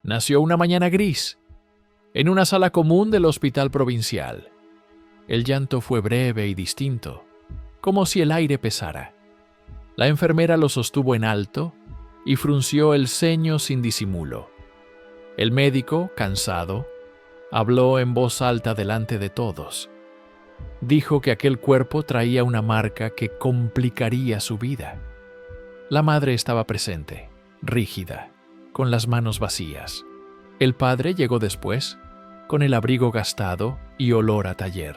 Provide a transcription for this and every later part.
Nació una mañana gris, en una sala común del hospital provincial. El llanto fue breve y distinto, como si el aire pesara. La enfermera lo sostuvo en alto y frunció el ceño sin disimulo. El médico, cansado, habló en voz alta delante de todos. Dijo que aquel cuerpo traía una marca que complicaría su vida. La madre estaba presente, rígida, con las manos vacías. El padre llegó después, con el abrigo gastado y olor a taller.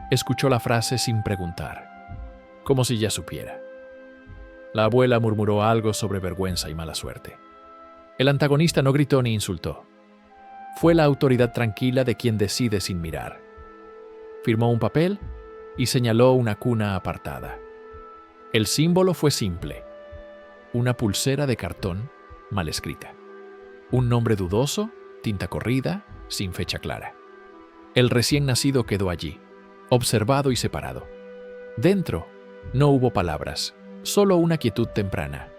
Escuchó la frase sin preguntar, como si ya supiera. La abuela murmuró algo sobre vergüenza y mala suerte. El antagonista no gritó ni insultó. Fue la autoridad tranquila de quien decide sin mirar. Firmó un papel y señaló una cuna apartada. El símbolo fue simple: una pulsera de cartón mal escrita. Un nombre dudoso, tinta corrida, sin fecha clara. El recién nacido quedó allí, observado y separado. Dentro no hubo palabras, solo una quietud temprana,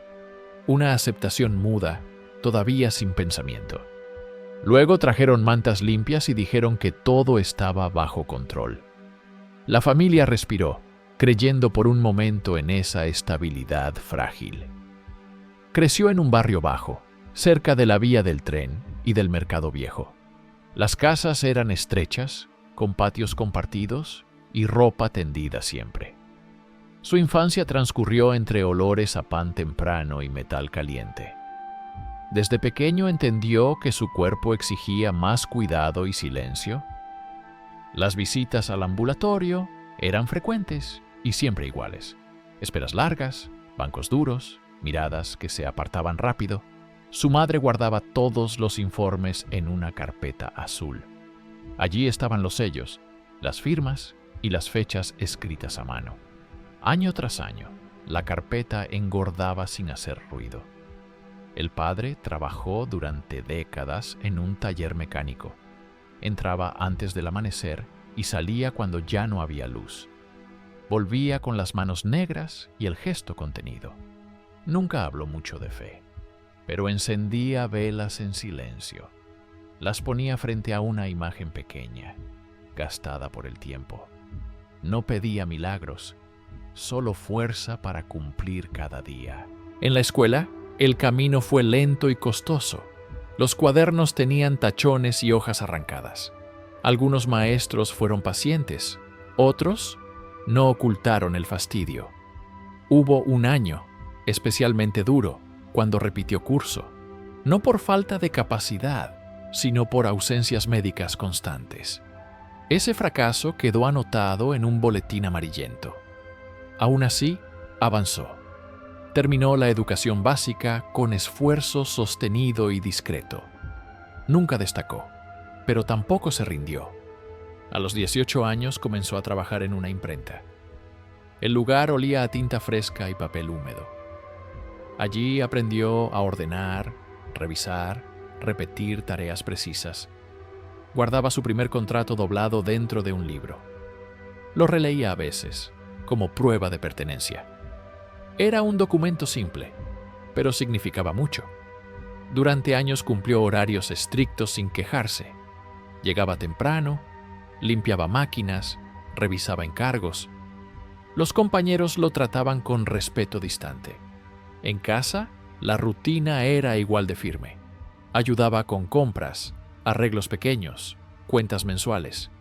una aceptación muda, todavía sin pensamiento. Luego trajeron mantas limpias y dijeron que todo estaba bajo control. La familia respiró, creyendo por un momento en esa estabilidad frágil. Creció en un barrio bajo, cerca de la vía del tren y del mercado viejo. Las casas eran estrechas, con patios compartidos y ropa tendida siempre. Su infancia transcurrió entre olores a pan temprano y metal caliente. Desde pequeño entendió que su cuerpo exigía más cuidado y silencio. Las visitas al ambulatorio eran frecuentes y siempre iguales. Esperas largas, bancos duros, miradas que se apartaban rápido. Su madre guardaba todos los informes en una carpeta azul. Allí estaban los sellos, las firmas y las fechas escritas a mano. Año tras año, la carpeta engordaba sin hacer ruido. El padre trabajó durante décadas en un taller mecánico. Entraba antes del amanecer y salía cuando ya no había luz. Volvía con las manos negras y el gesto contenido. Nunca habló mucho de fe, pero encendía velas en silencio. Las ponía frente a una imagen pequeña, gastada por el tiempo. No pedía milagros, solo fuerza para cumplir cada día. En la escuela, el camino fue lento y costoso. Los cuadernos tenían tachones y hojas arrancadas. Algunos maestros fueron pacientes, otros no ocultaron el fastidio. Hubo un año especialmente duro cuando repitió curso, no por falta de capacidad, sino por ausencias médicas constantes. Ese fracaso quedó anotado en un boletín amarillento. Aún así, avanzó. Terminó la educación básica con esfuerzo sostenido y discreto. Nunca destacó, pero tampoco se rindió. A los 18 años comenzó a trabajar en una imprenta. El lugar olía a tinta fresca y papel húmedo. Allí aprendió a ordenar, revisar, repetir tareas precisas. Guardaba su primer contrato doblado dentro de un libro. Lo releía a veces, como prueba de pertenencia. Era un documento simple, pero significaba mucho. Durante años cumplió horarios estrictos sin quejarse. Llegaba temprano, limpiaba máquinas, revisaba encargos. Los compañeros lo trataban con respeto distante. En casa, la rutina era igual de firme. Ayudaba con compras, arreglos pequeños, cuentas mensuales.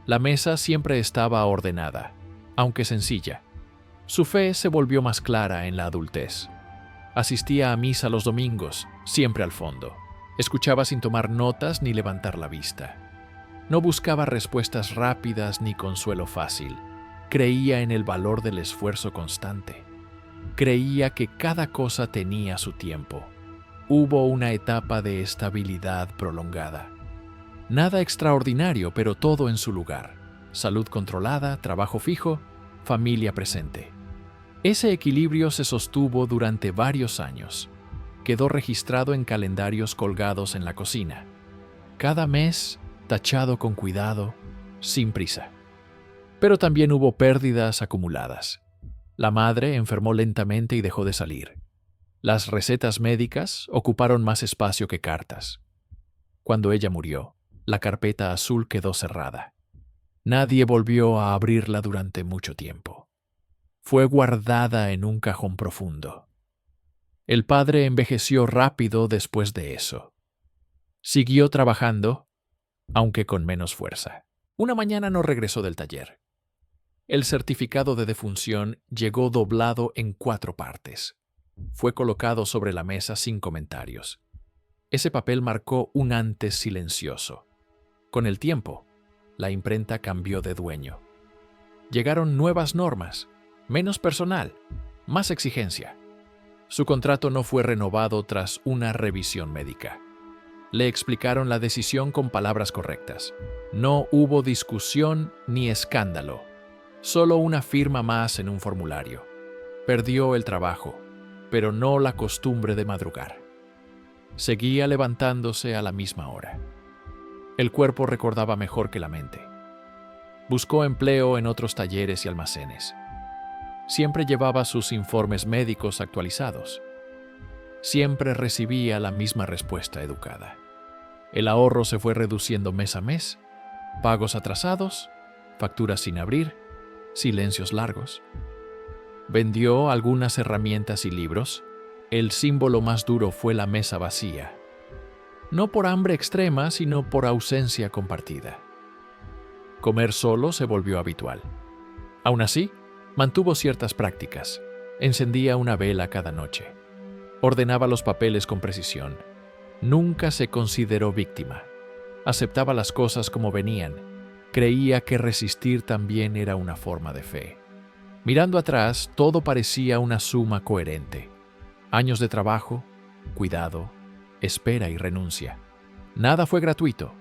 La mesa siempre estaba ordenada, aunque sencilla. Su fe se volvió más clara en la adultez. Asistía a misa los domingos, siempre al fondo. Escuchaba sin tomar notas ni levantar la vista. No buscaba respuestas rápidas ni consuelo fácil. Creía en el valor del esfuerzo constante. Creía que cada cosa tenía su tiempo. Hubo una etapa de estabilidad prolongada. Nada extraordinario, pero todo en su lugar. Salud controlada, trabajo fijo, familia presente. Ese equilibrio se sostuvo durante varios años. Quedó registrado en calendarios colgados en la cocina. Cada mes, tachado con cuidado, sin prisa. Pero también hubo pérdidas acumuladas. La madre enfermó lentamente y dejó de salir. Las recetas médicas ocuparon más espacio que cartas. Cuando ella murió, la carpeta azul quedó cerrada. Nadie volvió a abrirla durante mucho tiempo. Fue guardada en un cajón profundo. El padre envejeció rápido después de eso. Siguió trabajando, aunque con menos fuerza. Una mañana no regresó del taller. El certificado de defunción llegó doblado en 4 partes. Fue colocado sobre la mesa sin comentarios. Ese papel marcó un antes silencioso. Con el tiempo, la imprenta cambió de dueño. Llegaron nuevas normas, menos personal, más exigencia. Su contrato no fue renovado tras una revisión médica. Le explicaron la decisión con palabras correctas. No hubo discusión ni escándalo, solo una firma más en un formulario. Perdió el trabajo, pero no la costumbre de madrugar. Seguía levantándose a la misma hora. El cuerpo recordaba mejor que la mente. Buscó empleo en otros talleres y almacenes. Siempre llevaba sus informes médicos actualizados. Siempre recibía la misma respuesta educada. El ahorro se fue reduciendo mes a mes, pagos atrasados, facturas sin abrir, silencios largos. Vendió algunas herramientas y libros. El símbolo más duro fue la mesa vacía. No por hambre extrema, sino por ausencia compartida. Comer solo se volvió habitual. Aún así, mantuvo ciertas prácticas. Encendía una vela cada noche. Ordenaba los papeles con precisión. Nunca se consideró víctima. Aceptaba las cosas como venían. Creía que resistir también era una forma de fe. Mirando atrás, todo parecía una suma coherente. Años de trabajo, cuidado, espera y renuncia. Nada fue gratuito,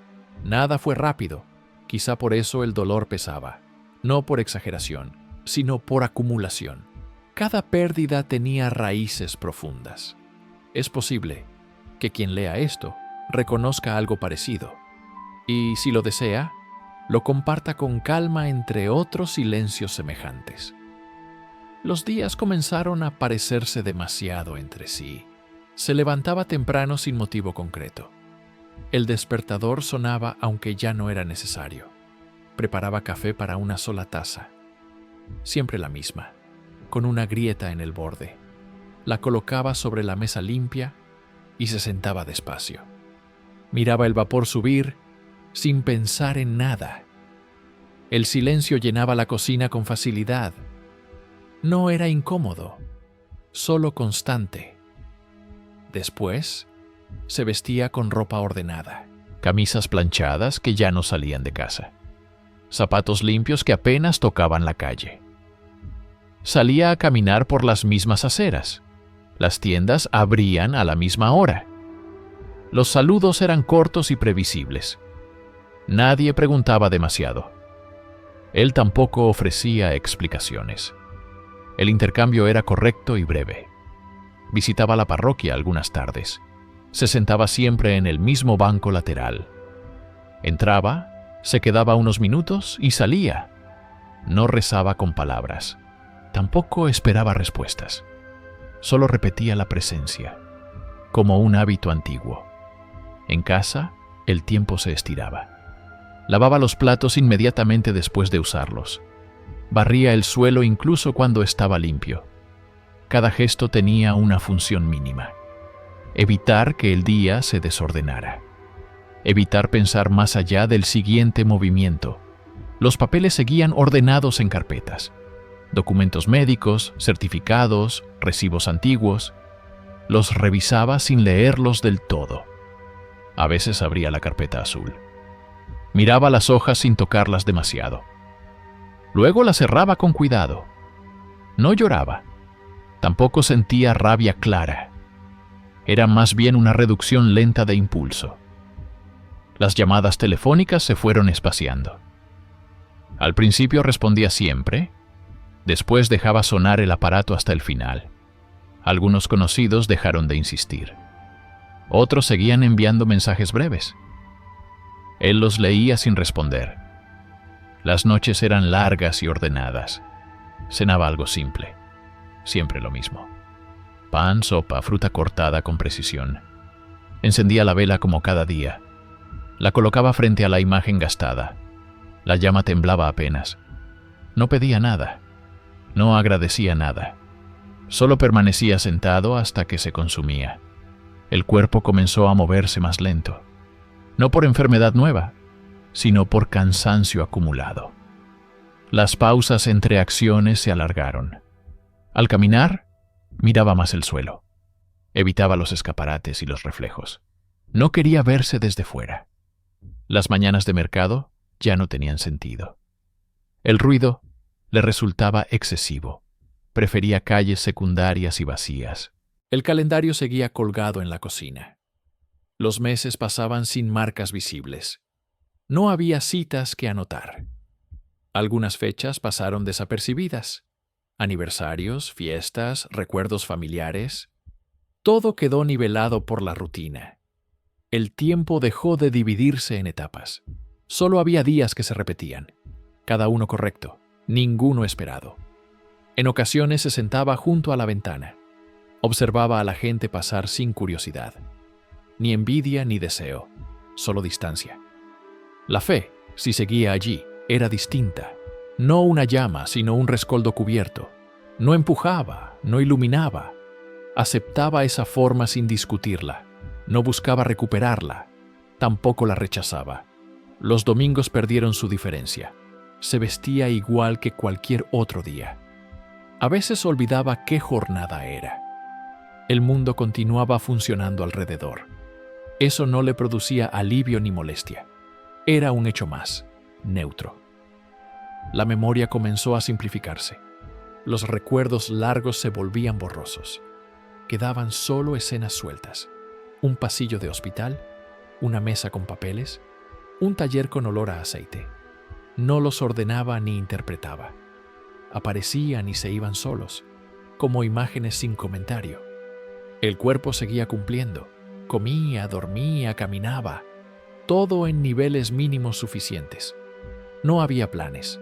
nada fue rápido. Quizá por eso el dolor pesaba. No por exageración, sino por acumulación. Cada pérdida tenía raíces profundas. Es posible que quien lea esto reconozca algo parecido. Y si lo desea, lo comparta con calma entre otros silencios semejantes. Los días comenzaron a parecerse demasiado entre sí. Se levantaba temprano sin motivo concreto. El despertador sonaba aunque ya no era necesario. Preparaba café para una sola taza. Siempre la misma, con una grieta en el borde. La colocaba sobre la mesa limpia y se sentaba despacio. Miraba el vapor subir sin pensar en nada. El silencio llenaba la cocina con facilidad. No era incómodo, solo constante. Después, se vestía con ropa ordenada, camisas planchadas que ya no salían de casa, zapatos limpios que apenas tocaban la calle. Salía a caminar por las mismas aceras. Las tiendas abrían a la misma hora. Los saludos eran cortos y previsibles. Nadie preguntaba demasiado. Él tampoco ofrecía explicaciones. El intercambio era correcto y breve. Visitaba la parroquia algunas tardes. Se sentaba siempre en el mismo banco lateral. Entraba, se quedaba unos minutos y salía. No rezaba con palabras. Tampoco esperaba respuestas. Solo repetía la presencia, como un hábito antiguo. En casa, el tiempo se estiraba. Lavaba los platos inmediatamente después de usarlos. Barría el suelo incluso cuando estaba limpio. Cada gesto tenía una función mínima. Evitar que el día se desordenara. Evitar pensar más allá del siguiente movimiento. Los papeles seguían ordenados en carpetas. Documentos médicos, certificados, recibos antiguos. Los revisaba sin leerlos del todo. A veces abría la carpeta azul. Miraba las hojas sin tocarlas demasiado. Luego la cerraba con cuidado. No lloraba. Tampoco sentía rabia clara. Era más bien una reducción lenta de impulso. Las llamadas telefónicas se fueron espaciando. Al principio respondía siempre. Después dejaba sonar el aparato hasta el final. Algunos conocidos dejaron de insistir. Otros seguían enviando mensajes breves. Él los leía sin responder. Las noches eran largas y ordenadas. Cenaba algo simple. Siempre lo mismo. Pan, sopa, fruta cortada con precisión. Encendía la vela como cada día. La colocaba frente a la imagen gastada. La llama temblaba apenas. No pedía nada. No agradecía nada. Solo permanecía sentado hasta que se consumía. El cuerpo comenzó a moverse más lento. No por enfermedad nueva, sino por cansancio acumulado. Las pausas entre acciones se alargaron. Al caminar, miraba más el suelo. Evitaba los escaparates y los reflejos. No quería verse desde fuera. Las mañanas de mercado ya no tenían sentido. El ruido le resultaba excesivo. Prefería calles secundarias y vacías. El calendario seguía colgado en la cocina. Los meses pasaban sin marcas visibles. No había citas que anotar. Algunas fechas pasaron desapercibidas. Aniversarios, fiestas, recuerdos familiares. Todo quedó nivelado por la rutina. El tiempo dejó de dividirse en etapas. Solo había días que se repetían, cada uno correcto, ninguno esperado. En ocasiones se sentaba junto a la ventana. Observaba a la gente pasar sin curiosidad. Ni envidia ni deseo, solo distancia. La fe, si seguía allí, era distinta. No una llama, sino un rescoldo cubierto. No empujaba, no iluminaba. Aceptaba esa forma sin discutirla. No buscaba recuperarla. Tampoco la rechazaba. Los domingos perdieron su diferencia. Se vestía igual que cualquier otro día. A veces olvidaba qué jornada era. El mundo continuaba funcionando alrededor. Eso no le producía alivio ni molestia. Era un hecho más, neutro. La memoria comenzó a simplificarse. Los recuerdos largos se volvían borrosos. Quedaban solo escenas sueltas. Un pasillo de hospital, una mesa con papeles, un taller con olor a aceite. No los ordenaba ni interpretaba. Aparecían y se iban solos, como imágenes sin comentario. El cuerpo seguía cumpliendo. Comía, dormía, caminaba. Todo en niveles mínimos suficientes. No había planes,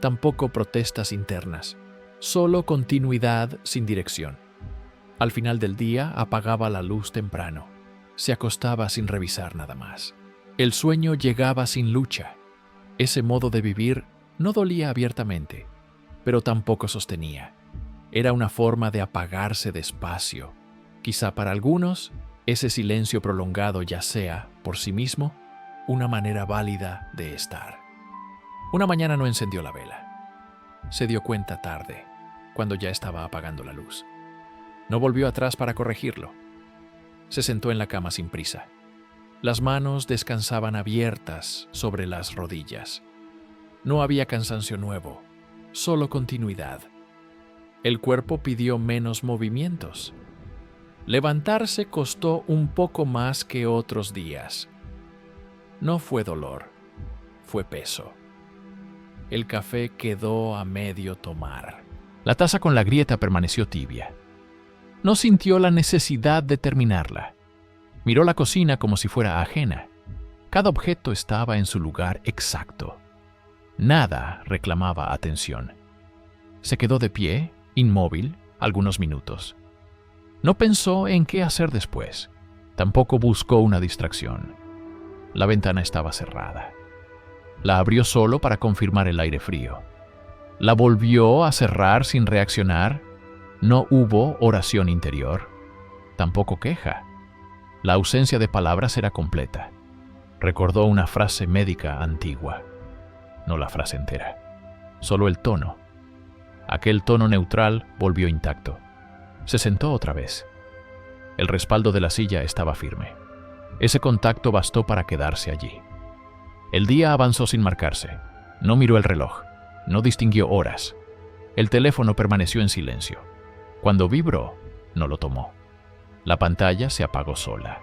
tampoco protestas internas, solo continuidad sin dirección. Al final del día apagaba la luz temprano. Se acostaba sin revisar nada más. El sueño llegaba sin lucha. Ese modo de vivir no dolía abiertamente, pero tampoco sostenía. Era una forma de apagarse despacio. Quizá para algunos, ese silencio prolongado ya sea, por sí mismo, una manera válida de estar. Una mañana no encendió la vela. Se dio cuenta tarde, cuando ya estaba apagando la luz. No volvió atrás para corregirlo. Se sentó en la cama sin prisa. Las manos descansaban abiertas sobre las rodillas. No había cansancio nuevo, solo continuidad. El cuerpo pidió menos movimientos. Levantarse costó un poco más que otros días. No fue dolor, fue peso. El café quedó a medio tomar. La taza con la grieta permaneció tibia. No sintió la necesidad de terminarla. Miró la cocina como si fuera ajena. Cada objeto estaba en su lugar exacto. Nada reclamaba atención. Se quedó de pie, inmóvil, algunos minutos. No pensó en qué hacer después. Tampoco buscó una distracción. La ventana estaba cerrada. La abrió solo para confirmar el aire frío. La volvió a cerrar sin reaccionar. No hubo oración interior. Tampoco queja. La ausencia de palabras era completa. Recordó una frase médica antigua. No la frase entera. Solo el tono. Aquel tono neutral volvió intacto. Se sentó otra vez. El respaldo de la silla estaba firme. Ese contacto bastó para quedarse allí. El día avanzó sin marcarse. No miró el reloj. No distinguió horas. El teléfono permaneció en silencio. Cuando vibró, no lo tomó. La pantalla se apagó sola.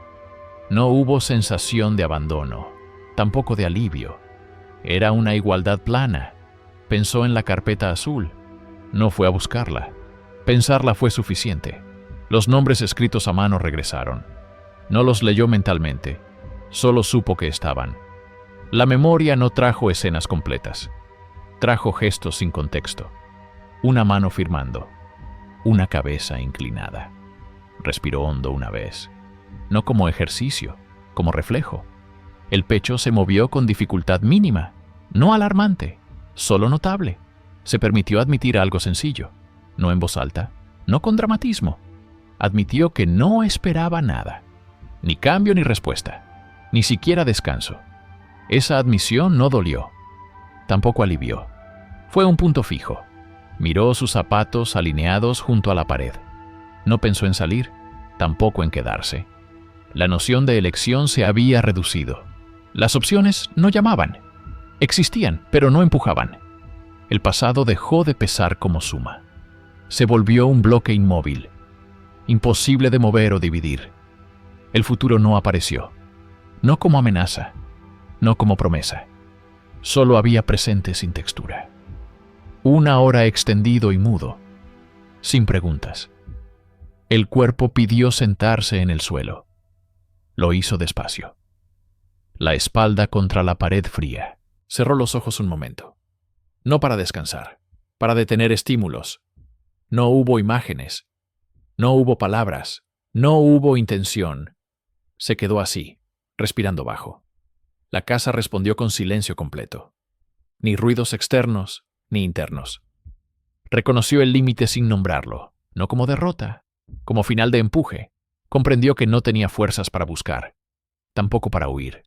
No hubo sensación de abandono, tampoco de alivio. Era una igualdad plana. Pensó en la carpeta azul. No fue a buscarla. Pensarla fue suficiente. Los nombres escritos a mano regresaron. No los leyó mentalmente. Solo supo que estaban. La memoria no trajo escenas completas. Trajo gestos sin contexto. Una mano firmando. Una cabeza inclinada. Respiró hondo una vez. No como ejercicio, como reflejo. El pecho se movió con dificultad mínima, no alarmante, solo notable. Se permitió admitir algo sencillo, no en voz alta, no con dramatismo. Admitió que no esperaba nada, ni cambio ni respuesta, ni siquiera descanso. Esa admisión no dolió, tampoco alivió. Fue un punto fijo. Miró sus zapatos alineados junto a la pared. No pensó en salir, tampoco en quedarse. La noción de elección se había reducido. Las opciones no llamaban. Existían, pero no empujaban. El pasado dejó de pesar como suma. Se volvió un bloque inmóvil, imposible de mover o dividir. El futuro no apareció, no como amenaza, no como promesa. Solo había presente sin textura. Una hora extendido y mudo, sin preguntas. El cuerpo pidió sentarse en el suelo. Lo hizo despacio. La espalda contra la pared fría. Cerró los ojos un momento. No para descansar, para detener estímulos. No hubo imágenes, no hubo palabras, no hubo intención. Se quedó así, respirando bajo. La casa respondió con silencio completo. Ni ruidos externos, ni internos. Reconoció el límite sin nombrarlo, no como derrota, como final de empuje. Comprendió que no tenía fuerzas para buscar, tampoco para huir.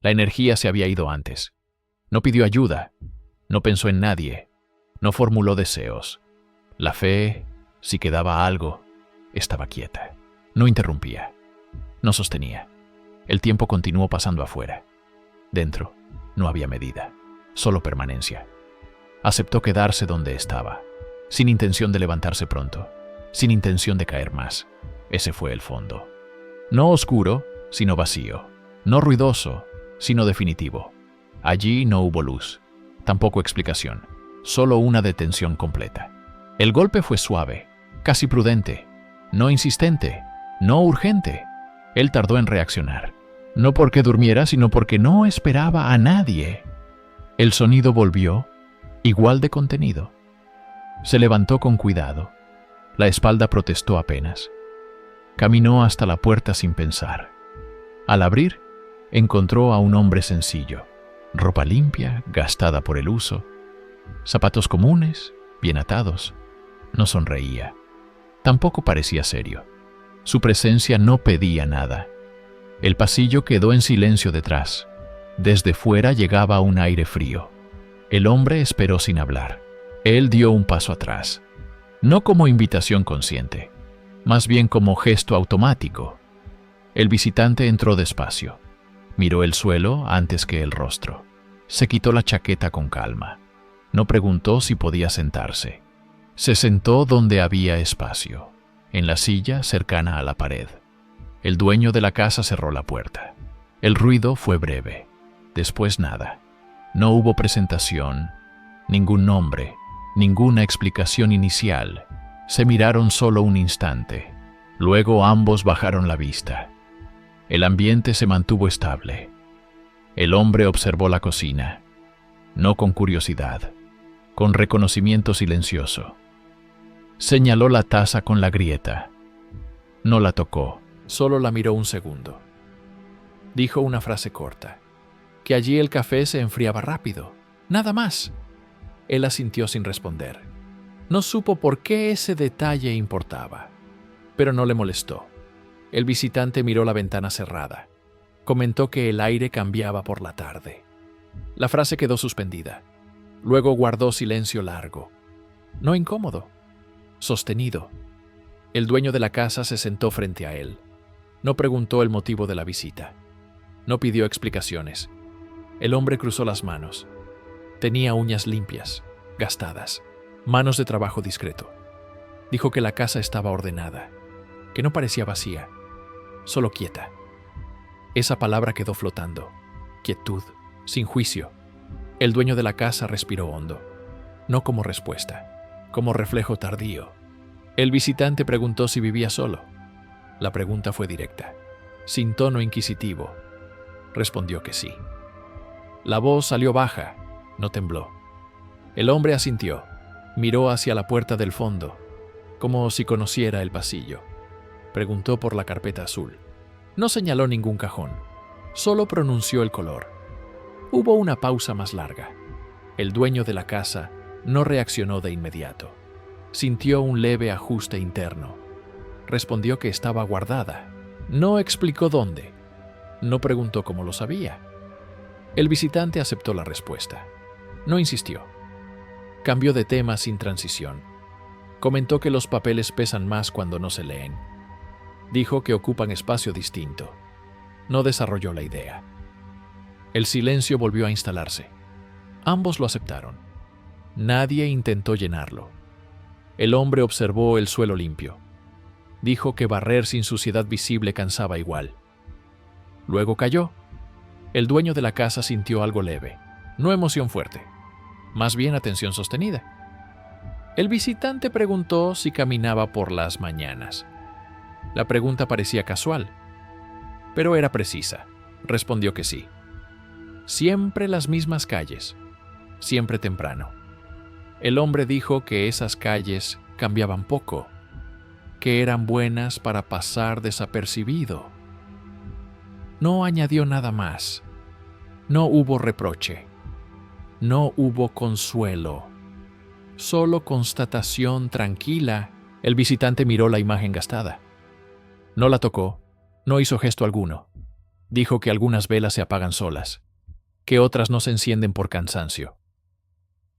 La energía se había ido antes. No pidió ayuda, no pensó en nadie, no formuló deseos. La fe, si quedaba algo, estaba quieta. No interrumpía, no sostenía. El tiempo continuó pasando afuera. Dentro no había medida, solo permanencia. Aceptó quedarse donde estaba, sin intención de levantarse pronto, sin intención de caer más. Ese fue el fondo. No oscuro, sino vacío. No ruidoso, sino definitivo. Allí no hubo luz, tampoco explicación, solo una detención completa. El golpe fue suave, casi prudente, no insistente, no urgente. Él tardó en reaccionar, no porque durmiera, sino porque no esperaba a nadie. El sonido volvió, igual de contenido. Se levantó con cuidado. La espalda protestó apenas. Caminó hasta la puerta sin pensar. Al abrir, encontró a un hombre sencillo. Ropa limpia, gastada por el uso. Zapatos comunes, bien atados. No sonreía. Tampoco parecía serio. Su presencia no pedía nada. El pasillo quedó en silencio detrás. Desde fuera llegaba un aire frío. El hombre esperó sin hablar. Él dio un paso atrás. No como invitación consciente, más bien como gesto automático. El visitante entró despacio. Miró el suelo antes que el rostro. Se quitó la chaqueta con calma. No preguntó si podía sentarse. Se sentó donde había espacio, en la silla cercana a la pared. El dueño de la casa cerró la puerta. El ruido fue breve. Después nada. No hubo presentación, ningún nombre, ninguna explicación inicial. Se miraron solo un instante. Luego ambos bajaron la vista. El ambiente se mantuvo estable. El hombre observó la cocina, no con curiosidad, con reconocimiento silencioso. Señaló la taza con la grieta. No la tocó. Solo la miró un segundo. Dijo una frase corta, que allí el café se enfriaba rápido, nada más. Él asintió sin responder. No supo por qué ese detalle importaba, pero no le molestó. El visitante miró la ventana cerrada. Comentó que el aire cambiaba por la tarde. La frase quedó suspendida. Luego guardó silencio largo. No incómodo, sostenido. El dueño de la casa se sentó frente a él. No preguntó el motivo de la visita. No pidió explicaciones. El hombre cruzó las manos. Tenía uñas limpias, gastadas, manos de trabajo discreto. Dijo que la casa estaba ordenada, que no parecía vacía, solo quieta. Esa palabra quedó flotando. Quietud, sin juicio. El dueño de la casa respiró hondo, no como respuesta, como reflejo tardío. El visitante preguntó si vivía solo. La pregunta fue directa, sin tono inquisitivo. Respondió que sí. La voz salió baja, no tembló. El hombre asintió, miró hacia la puerta del fondo, como si conociera el pasillo. Preguntó por la carpeta azul. No señaló ningún cajón, solo pronunció el color. Hubo una pausa más larga. El dueño de la casa no reaccionó de inmediato. Sintió un leve ajuste interno. Respondió que estaba guardada. No explicó dónde. No preguntó cómo lo sabía. El visitante aceptó la respuesta. No insistió. Cambió de tema sin transición. Comentó que los papeles pesan más cuando no se leen. Dijo que ocupan espacio distinto. No desarrolló la idea. El silencio volvió a instalarse. Ambos lo aceptaron. Nadie intentó llenarlo. El hombre observó el suelo limpio. Dijo que barrer sin suciedad visible cansaba igual. Luego calló. El dueño de la casa sintió algo leve, no emoción fuerte, más bien atención sostenida. El visitante preguntó si caminaba por las mañanas. La pregunta parecía casual, pero era precisa. Respondió que sí. Siempre las mismas calles, siempre temprano. El hombre dijo que esas calles cambiaban poco, que eran buenas para pasar desapercibido. No añadió nada más. No hubo reproche. No hubo consuelo. Solo constatación tranquila. El visitante miró la imagen gastada. No la tocó, no hizo gesto alguno. Dijo que algunas velas se apagan solas, que otras no se encienden por cansancio.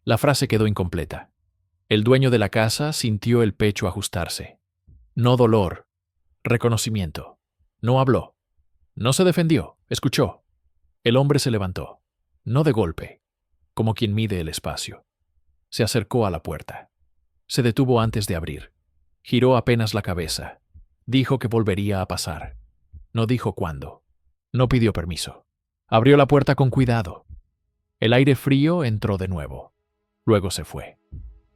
La frase quedó incompleta. El dueño de la casa sintió el pecho ajustarse. No dolor, reconocimiento. No habló. No se defendió, escuchó. El hombre se levantó, no de golpe, como quien mide el espacio. Se acercó a la puerta. Se detuvo antes de abrir. Giró apenas la cabeza. Dijo que volvería a pasar. No dijo cuándo. No pidió permiso. Abrió la puerta con cuidado. El aire frío entró de nuevo. Luego se fue.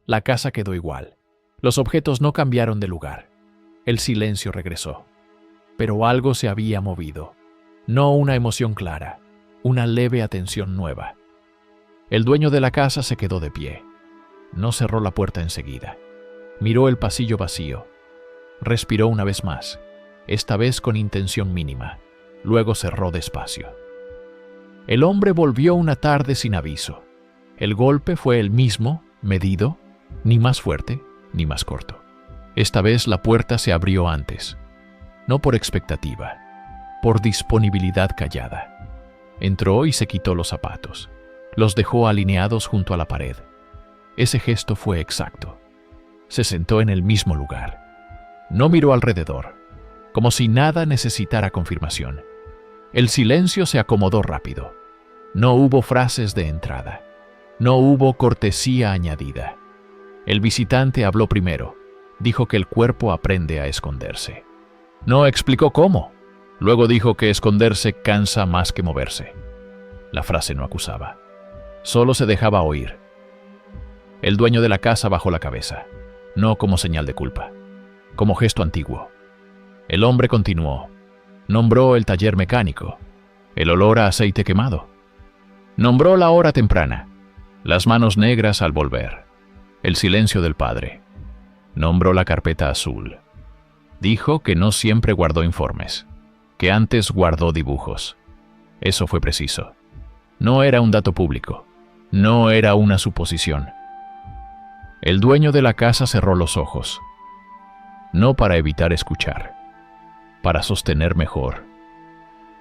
La casa quedó igual. Los objetos no cambiaron de lugar. El silencio regresó. Pero algo se había movido. No una emoción clara, una leve atención nueva. El dueño de la casa se quedó de pie. No cerró la puerta enseguida. Miró el pasillo vacío. Respiró una vez más, esta vez con intención mínima. Luego cerró despacio. El hombre volvió una tarde sin aviso. El golpe fue el mismo, medido, ni más fuerte, ni más corto. Esta vez la puerta se abrió antes. No por expectativa, por disponibilidad callada. Entró y se quitó los zapatos. Los dejó alineados junto a la pared. Ese gesto fue exacto. Se sentó en el mismo lugar. No miró alrededor, como si nada necesitara confirmación. El silencio se acomodó rápido. No hubo frases de entrada. No hubo cortesía añadida. El visitante habló primero. Dijo que el cuerpo aprende a esconderse. No explicó cómo. Luego dijo que esconderse cansa más que moverse. La frase no acusaba. Solo se dejaba oír. El dueño de la casa bajó la cabeza, no como señal de culpa, como gesto antiguo. El hombre continuó. Nombró el taller mecánico, el olor a aceite quemado. Nombró la hora temprana, las manos negras al volver, el silencio del padre. Nombró la carpeta azul. Dijo que no siempre guardó informes, que antes guardó dibujos. Eso fue preciso. No era un dato público, no era una suposición. El dueño de la casa cerró los ojos, no para evitar escuchar, para sostener mejor.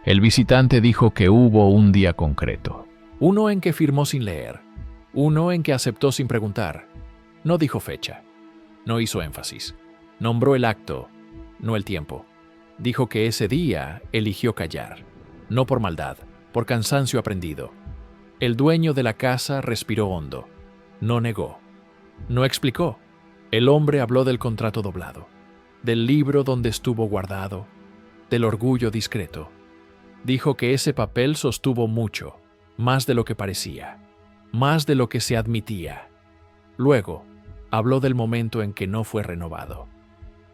El visitante dijo que hubo un día concreto. Uno en que firmó sin leer, uno en que aceptó sin preguntar. No dijo fecha, no hizo énfasis. Nombró el acto, no el tiempo. Dijo que ese día eligió callar, no por maldad, por cansancio aprendido. El dueño de la casa respiró hondo. No negó. No explicó. El hombre habló del contrato doblado, del libro donde estuvo guardado, del orgullo discreto. Dijo que ese papel sostuvo mucho, más de lo que parecía, más de lo que se admitía. Luego, habló del momento en que no fue renovado,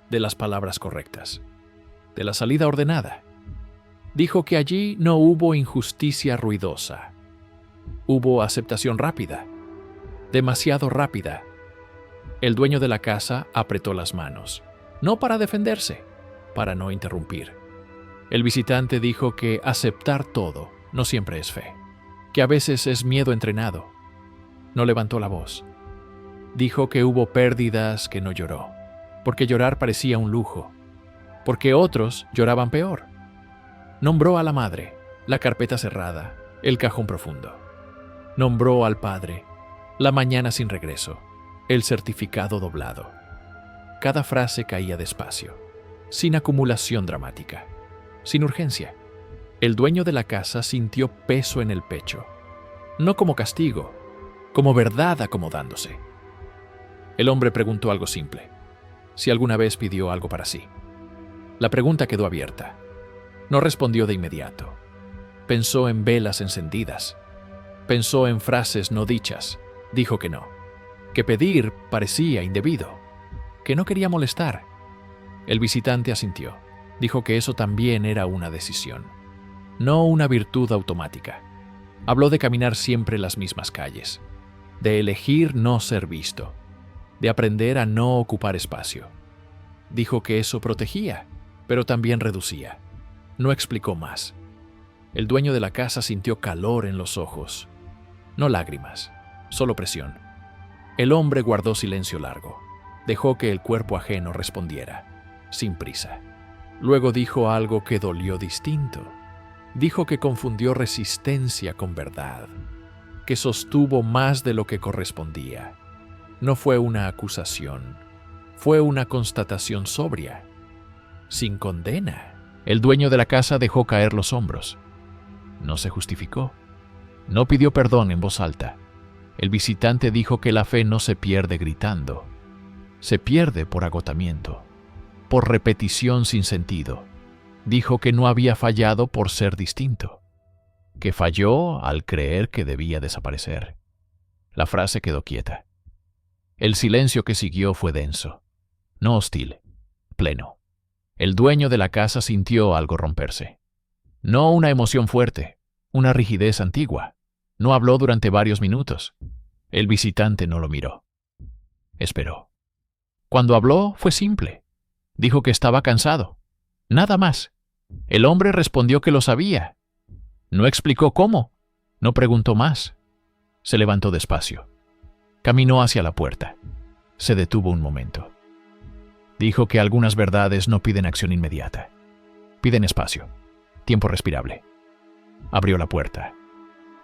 de las palabras correctas, de la salida ordenada. Dijo que allí no hubo injusticia ruidosa. Hubo aceptación rápida, demasiado rápida. El dueño de la casa apretó las manos, no para defenderse, para no interrumpir. El visitante dijo que aceptar todo no siempre es fe, que a veces es miedo entrenado. No levantó la voz. Dijo que hubo pérdidas que no lloró, porque llorar parecía un lujo, porque otros lloraban peor. Nombró a la madre, la carpeta cerrada, el cajón profundo. Nombró al padre, la mañana sin regreso, el certificado doblado. Cada frase caía despacio, sin acumulación dramática, sin urgencia. El dueño de la casa sintió peso en el pecho, no como castigo, como verdad acomodándose. El hombre preguntó algo simple, si alguna vez pidió algo para sí. La pregunta quedó abierta. No respondió de inmediato. Pensó en velas encendidas. Pensó en frases no dichas. Dijo que no, que pedir parecía indebido, que no quería molestar. El visitante asintió. Dijo que eso también era una decisión, no una virtud automática. Habló de caminar siempre las mismas calles, de elegir no ser visto, de aprender a no ocupar espacio. Dijo que eso protegía, pero también reducía. No explicó más. El dueño de la casa sintió calor en los ojos. No lágrimas, solo presión. El hombre guardó silencio largo. Dejó que el cuerpo ajeno respondiera, sin prisa. Luego dijo algo que dolió distinto. Dijo que confundió resistencia con verdad, que sostuvo más de lo que correspondía. No fue una acusación, fue una constatación sobria, sin condena. El dueño de la casa dejó caer los hombros. No se justificó. No pidió perdón en voz alta. El visitante dijo que la fe no se pierde gritando. Se pierde por agotamiento, por repetición sin sentido. Dijo que no había fallado por ser distinto, que falló al creer que debía desaparecer. La frase quedó quieta. El silencio que siguió fue denso, no hostil, pleno. El dueño de la casa sintió algo romperse. No una emoción fuerte, una rigidez antigua. No habló durante varios minutos. El visitante no lo miró. Esperó. Cuando habló fue simple. Dijo que estaba cansado. Nada más. El hombre respondió que lo sabía. No explicó cómo. No preguntó más. Se levantó despacio. Caminó hacia la puerta. Se detuvo un momento. Dijo que algunas verdades no piden acción inmediata. Piden espacio, tiempo respirable. Abrió la puerta.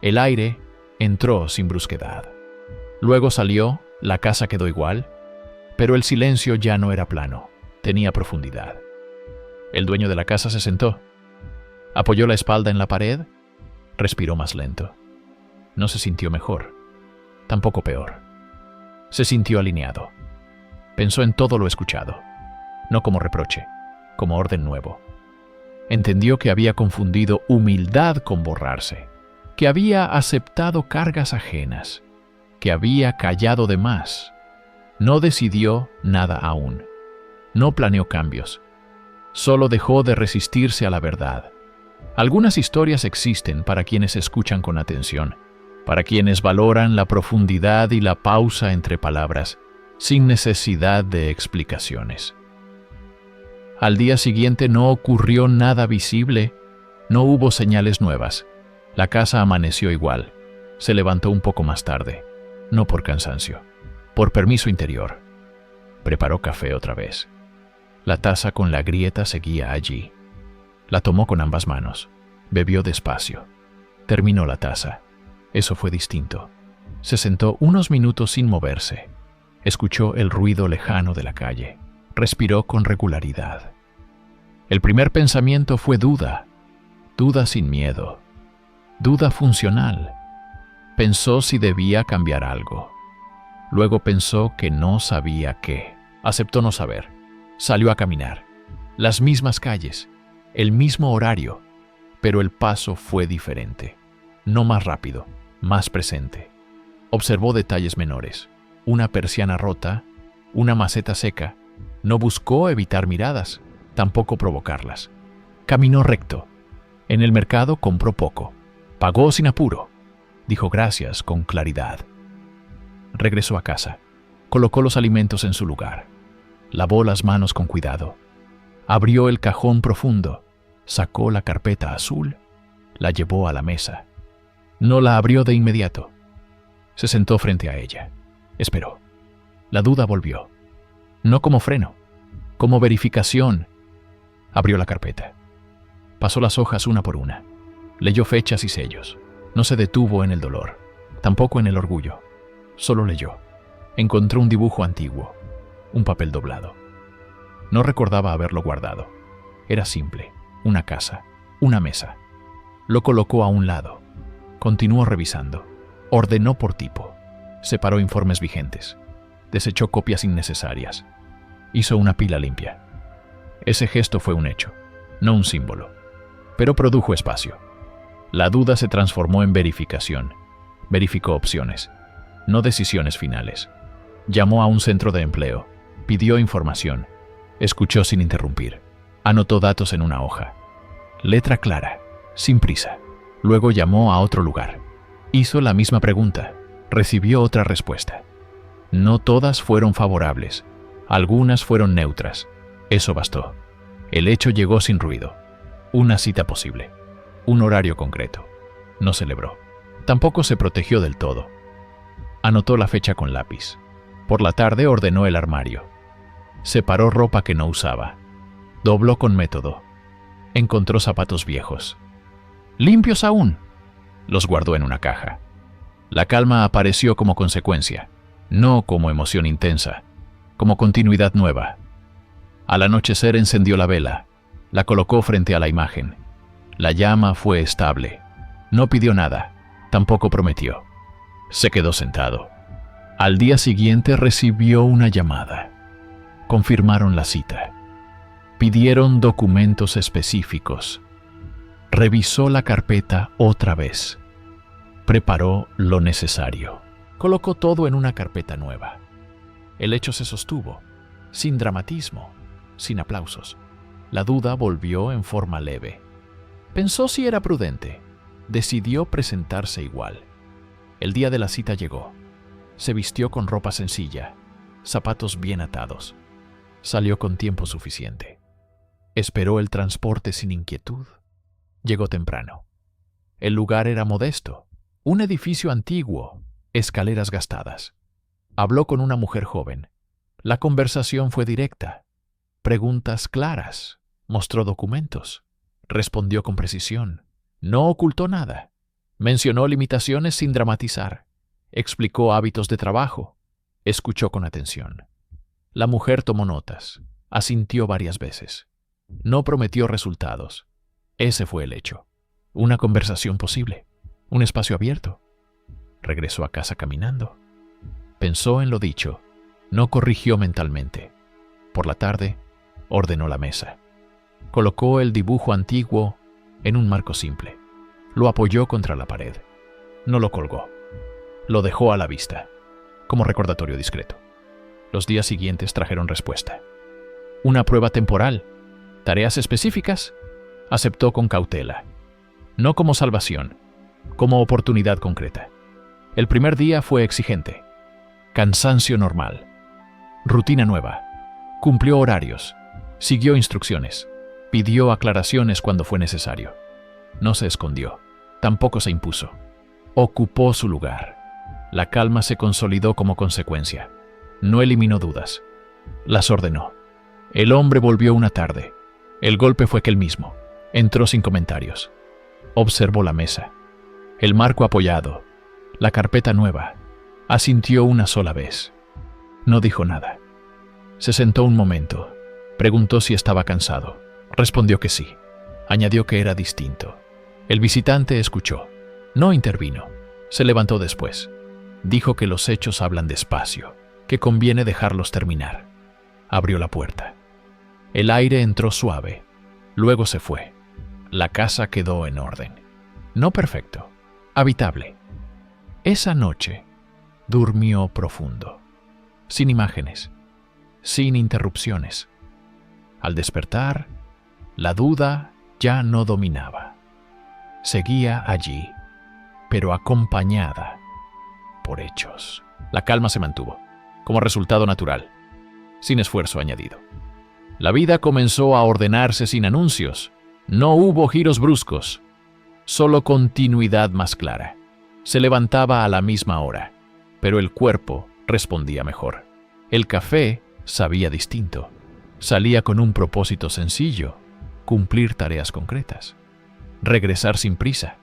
El aire entró sin brusquedad. Luego salió, la casa quedó igual, pero el silencio ya no era plano, tenía profundidad. El dueño de la casa se sentó. Apoyó la espalda en la pared, respiró más lento. No se sintió mejor, tampoco peor. Se sintió alineado. Pensó en todo lo escuchado, no como reproche, como orden nuevo. Entendió que había confundido humildad con borrarse, que había aceptado cargas ajenas, que había callado de más. No decidió nada aún. No planeó cambios. Solo dejó de resistirse a la verdad. Algunas historias existen para quienes escuchan con atención, para quienes valoran la profundidad y la pausa entre palabras, sin necesidad de explicaciones. Al día siguiente no ocurrió nada visible, no hubo señales nuevas. La casa amaneció igual. Se levantó un poco más tarde, no por cansancio, por permiso interior. Preparó café otra vez. La taza con la grieta seguía allí. La tomó con ambas manos. Bebió despacio. Terminó la taza. Eso fue distinto. Se sentó unos minutos sin moverse. Escuchó el ruido lejano de la calle. Respiró con regularidad. El primer pensamiento fue duda. Duda sin miedo. Duda funcional. Pensó si debía cambiar algo. Luego pensó que no sabía qué. Aceptó no saber. Salió a caminar. Las mismas calles, el mismo horario, pero el paso fue diferente. No más rápido, más presente. Observó detalles menores. Una persiana rota, una maceta seca. No buscó evitar miradas, tampoco provocarlas. Caminó recto. En el mercado compró poco. Pagó sin apuro. Dijo gracias con claridad. Regresó a casa. Colocó los alimentos en su lugar. Lavó las manos con cuidado. Abrió el cajón profundo, sacó la carpeta azul, la llevó a la mesa. No la abrió de inmediato. Se sentó frente a ella. Esperó. La duda volvió. No como freno, como verificación. Abrió la carpeta. Pasó las hojas una por una. Leyó fechas y sellos. No se detuvo en el dolor, tampoco en el orgullo. Solo leyó. Encontró un dibujo antiguo, un papel doblado. No recordaba haberlo guardado. Era simple, una casa, una mesa. Lo colocó a un lado. Continuó revisando. Ordenó por tipo. Separó informes vigentes. Desechó copias innecesarias. Hizo una pila limpia. Ese gesto fue un hecho, no un símbolo, pero produjo espacio. La duda se transformó en verificación. Verificó opciones, no decisiones finales. Llamó a un centro de empleo, pidió información, escuchó sin interrumpir, anotó datos en una hoja. Letra clara, sin prisa. Luego llamó a otro lugar. Hizo la misma pregunta, recibió otra respuesta. No todas fueron favorables, algunas fueron neutras. Eso bastó. El hecho llegó sin ruido. Una cita posible. Un horario concreto. No celebró. Tampoco se protegió del todo. Anotó la fecha con lápiz. Por la tarde ordenó el armario. Separó ropa que no usaba. Dobló con método. Encontró zapatos viejos. ¡Limpios aún! Los guardó en una caja. La calma apareció como consecuencia, no como emoción intensa, como continuidad nueva. Al anochecer encendió la vela, la colocó frente a la imagen. La llama fue estable. No pidió nada, tampoco prometió. Se quedó sentado. Al día siguiente recibió una llamada. Confirmaron la cita. Pidieron documentos específicos. Revisó la carpeta otra vez. Preparó lo necesario. Colocó todo en una carpeta nueva. El hecho se sostuvo, sin dramatismo, sin aplausos. La duda volvió en forma leve. Pensó si era prudente. Decidió presentarse igual. El día de la cita llegó. Se vistió con ropa sencilla, zapatos bien atados. Salió con tiempo suficiente. Esperó el transporte sin inquietud. Llegó temprano. El lugar era modesto, un edificio antiguo, escaleras gastadas. Habló con una mujer joven. La conversación fue directa. Preguntas claras. Mostró documentos. Respondió con precisión. No ocultó nada. Mencionó limitaciones sin dramatizar. Explicó hábitos de trabajo. Escuchó con atención. La mujer tomó notas. Asintió varias veces. No prometió resultados. Ese fue el hecho. Una conversación posible. Un espacio abierto. Regresó a casa caminando. Pensó en lo dicho. No corrigió mentalmente. Por la tarde, ordenó la mesa. Colocó el dibujo antiguo en un marco simple. Lo apoyó contra la pared. No lo colgó. Lo dejó a la vista, como recordatorio discreto. Los días siguientes trajeron respuesta. Una prueba temporal. Tareas específicas. Aceptó con cautela. No como salvación, como oportunidad concreta. El primer día fue exigente. Cansancio normal. Rutina nueva. Cumplió horarios. Siguió instrucciones. Pidió aclaraciones cuando fue necesario. No se escondió. Tampoco se impuso. Ocupó su lugar. La calma se consolidó como consecuencia. No eliminó dudas. Las ordenó. El hombre volvió una tarde. El golpe fue aquel mismo. Entró sin comentarios. Observó la mesa. El marco apoyado. La carpeta nueva. Asintió una sola vez. No dijo nada. Se sentó un momento. Preguntó si estaba cansado. Respondió que sí. Añadió que era distinto. El visitante escuchó. No intervino. Se levantó después. Dijo que los hechos hablan despacio, que conviene dejarlos terminar. Abrió la puerta. El aire entró suave. Luego se fue. La casa quedó en orden. No perfecto, habitable. Esa noche durmió profundo, sin imágenes, sin interrupciones. Al despertar, la duda ya no dominaba. Seguía allí, pero acompañada por hechos. La calma se mantuvo, como resultado natural, sin esfuerzo añadido. La vida comenzó a ordenarse sin anuncios. No hubo giros bruscos, solo continuidad más clara. Se levantaba a la misma hora, pero el cuerpo respondía mejor. El café sabía distinto. Salía con un propósito sencillo: cumplir tareas concretas. Regresar sin prisa.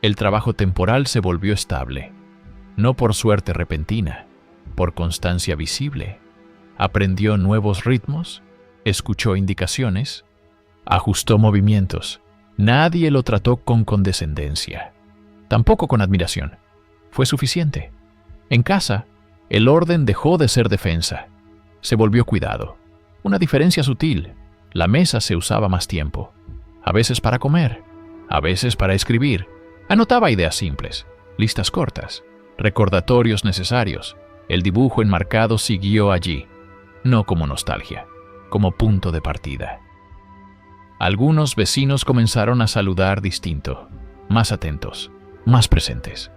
El trabajo temporal se volvió estable, no por suerte repentina, por constancia visible. Aprendió nuevos ritmos, escuchó indicaciones, ajustó movimientos. Nadie lo trató con condescendencia, tampoco con admiración. Fue suficiente. En casa, el orden dejó de ser defensa. Se volvió cuidado. Una diferencia sutil: la mesa se usaba más tiempo. A veces para comer, a veces para escribir. Anotaba ideas simples, listas cortas, recordatorios necesarios. El dibujo enmarcado siguió allí, no como nostalgia, como punto de partida. Algunos vecinos comenzaron a saludar distinto, más atentos, más presentes.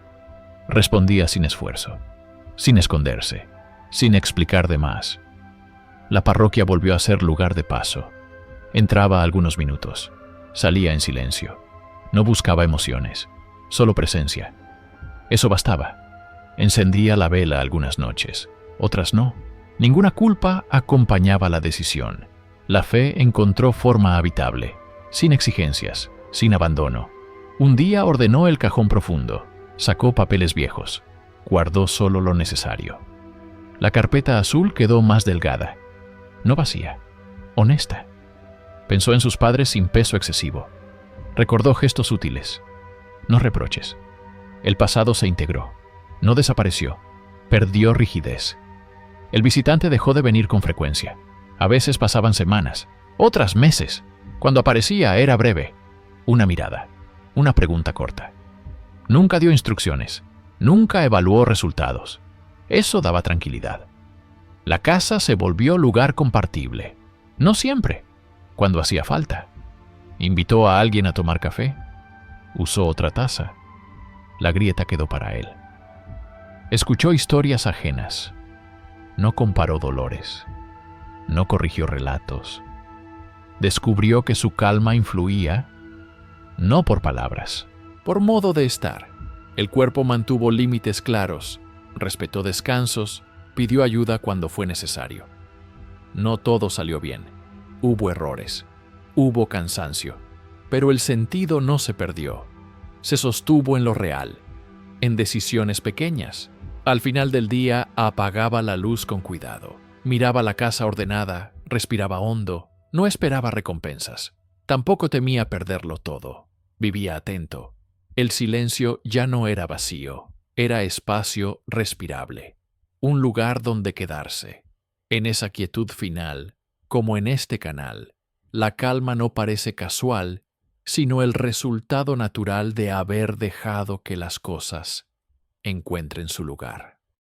Respondía sin esfuerzo, sin esconderse, sin explicar de más. La parroquia volvió a ser lugar de paso. Entraba algunos minutos, salía en silencio. No buscaba emociones, solo presencia. Eso bastaba. Encendía la vela algunas noches, otras no. Ninguna culpa acompañaba la decisión. La fe encontró forma habitable, sin exigencias, sin abandono. Un día ordenó el cajón profundo, sacó papeles viejos, guardó solo lo necesario. La carpeta azul quedó más delgada, no vacía, honesta. Pensó en sus padres sin peso excesivo. Recordó gestos sutiles, no reproches. El pasado se integró, no desapareció, perdió rigidez. El visitante dejó de venir con frecuencia. A veces pasaban semanas, otras meses. Cuando aparecía era breve. Una mirada, una pregunta corta. Nunca dio instrucciones, nunca evaluó resultados. Eso daba tranquilidad. La casa se volvió lugar compartible. No siempre, cuando hacía falta. Invitó a alguien a tomar café. Usó otra taza. La grieta quedó para él. Escuchó historias ajenas. No comparó dolores. No corrigió relatos. Descubrió que su calma influía, no por palabras, por modo de estar. El cuerpo mantuvo límites claros, respetó descansos, pidió ayuda cuando fue necesario. No todo salió bien. Hubo errores, hubo cansancio, pero el sentido no se perdió. Se sostuvo en lo real, en decisiones pequeñas. Al final del día apagaba la luz con cuidado. Miraba la casa ordenada, respiraba hondo, no esperaba recompensas. Tampoco temía perderlo todo. Vivía atento. El silencio ya no era vacío, era espacio respirable. Un lugar donde quedarse. En esa quietud final, como en este canal, la calma no parece casual, sino el resultado natural de haber dejado que las cosas encuentren su lugar.